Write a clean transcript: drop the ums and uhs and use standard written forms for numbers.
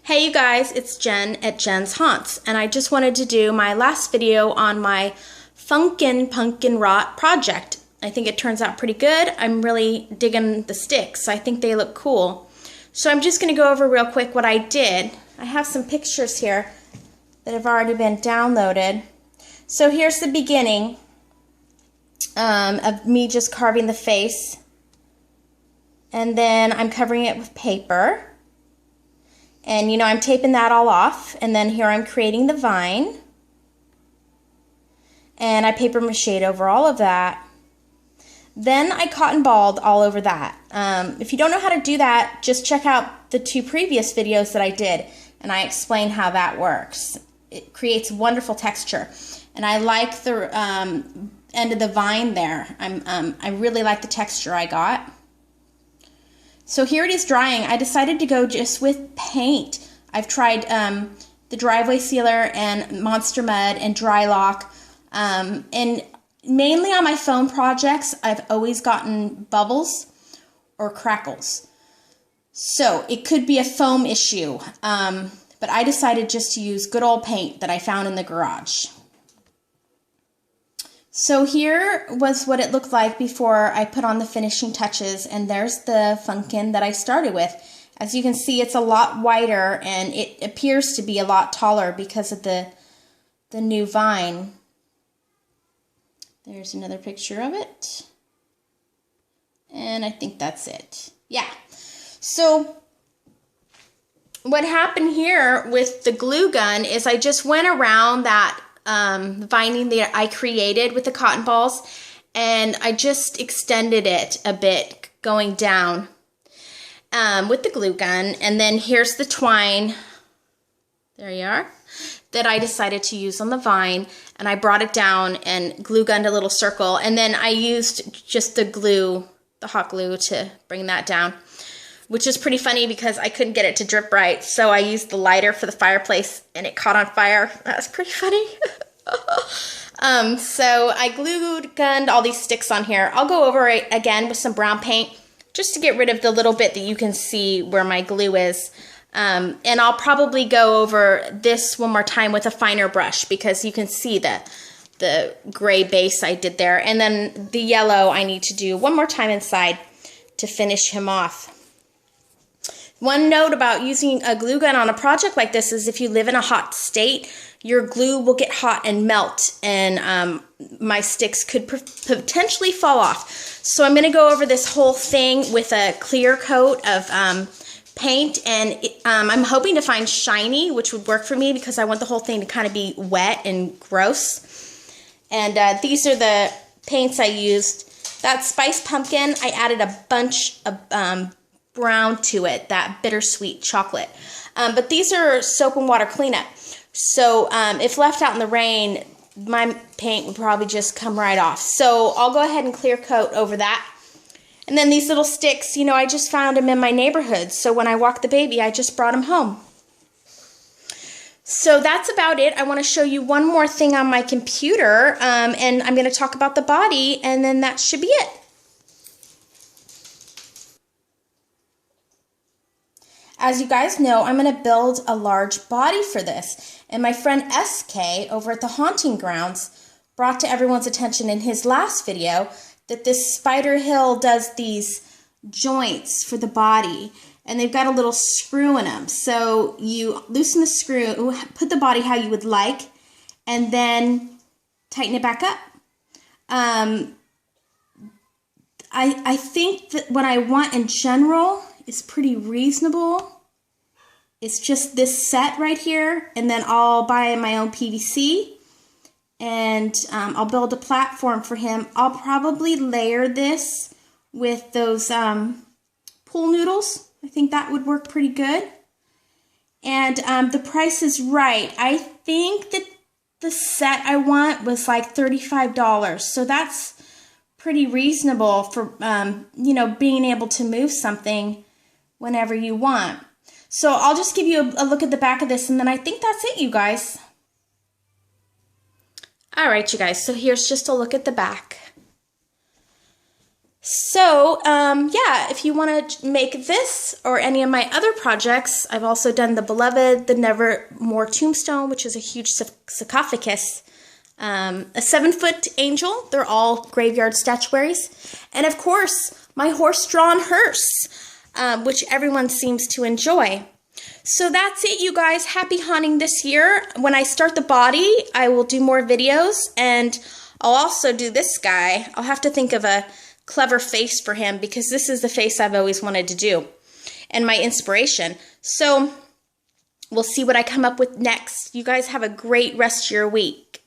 Hey you guys, it's Jen at Jen's Haunts, and I just wanted to do my last video on my Funkin pumpkin rot project. I think it turns out pretty good. I'm really digging the sticks. I think they look cool. So I'm just going to go over real quick what I did. I have some pictures here that have already been downloaded. So here's the beginning of me just carving the face. And then I'm covering it with paper. And you know, I'm taping that all off, and then here I'm creating the vine. And I paper mache'd over all of that. Then I cotton balled all over that. If you don't know how to do that, just check out the two previous videos that I did, and I explain how that works. It creates wonderful texture. And I like the end of the vine there. I really like the texture I got. So here it is drying. I decided to go just with paint. I've tried the driveway sealer and Monster Mud and Dry Lock. And mainly on my foam projects, I've always gotten bubbles or crackles. So it could be a foam issue. But I decided just to use good old paint that I found in the garage. So here was what it looked like before I put on the finishing touches, and there's the Funkin that I started with. As you can see, it's a lot wider, and it appears to be a lot taller because of the new vine. There's another picture of it. And I think that's it. Yeah. So what happened here with the glue gun is I just went around that vining that I created with the cotton balls, and I just extended it a bit going down with the glue gun. And then here's the twine, there you are, that I decided to use on the vine, and I brought it down and glue gunned a little circle, and then I used just the glue, the hot glue, to bring that down, which is pretty funny because I couldn't get it to drip right, so I used the lighter for the fireplace and it caught on fire. That was pretty funny. So I glue gunned all these sticks on here. I'll go over it again with some brown paint just to get rid of the little bit that you can see where my glue is. And I'll probably go over this one more time with a finer brush because you can see the gray base I did there. And then the yellow I need to do one more time inside to finish him off. One note about using a glue gun on a project like this is if you live in a hot state, your glue will get hot and melt, and my sticks could potentially fall off. So I'm going to go over this whole thing with a clear coat of paint, and I'm hoping to find shiny, which would work for me because I want the whole thing to kind of be wet and gross. And these are the paints I used. That Spice Pumpkin, I added a bunch of brown to it, that bittersweet chocolate. But these are soap and water cleanup. So if left out in the rain, my paint would probably just come right off. So I'll go ahead and clear coat over that. And then these little sticks, you know, I just found them in my neighborhood. So when I walked the baby, I just brought them home. So that's about it. I want to show you one more thing on my computer, and I'm going to talk about the body, and then that should be it. As you guys know, I'm going to build a large body for this. And my friend SK over at the Haunting Grounds brought to everyone's attention in his last video that this Spider Hill does these joints for the body. And they've got a little screw in them. So you loosen the screw, put the body how you would like, and then tighten it back up. I think that what I want in general is pretty reasonable. It's just this set right here, and then I'll buy my own PVC, and I'll build a platform for him. I'll probably layer this with those pool noodles. I think that would work pretty good. And the price is right. I think that the set I want was like $35, so that's pretty reasonable for you know, being able to move something whenever you want. So I'll just give you a look at the back of this, and then I think that's it, you guys. All right, you guys, so here's just a look at the back. So, yeah, if you want to make this or any of my other projects, I've also done the Beloved, the Nevermore Tombstone, which is a huge sarcophagus, a 7-foot angel. They're all graveyard statuaries. And of course, my horse-drawn hearse, which everyone seems to enjoy. So that's it, you guys. Happy haunting this year. When I start the body, I will do more videos, and I'll also do this guy. I'll have to think of a clever face for him because this is the face I've always wanted to do and my inspiration. So we'll see what I come up with next. You guys have a great rest of your week.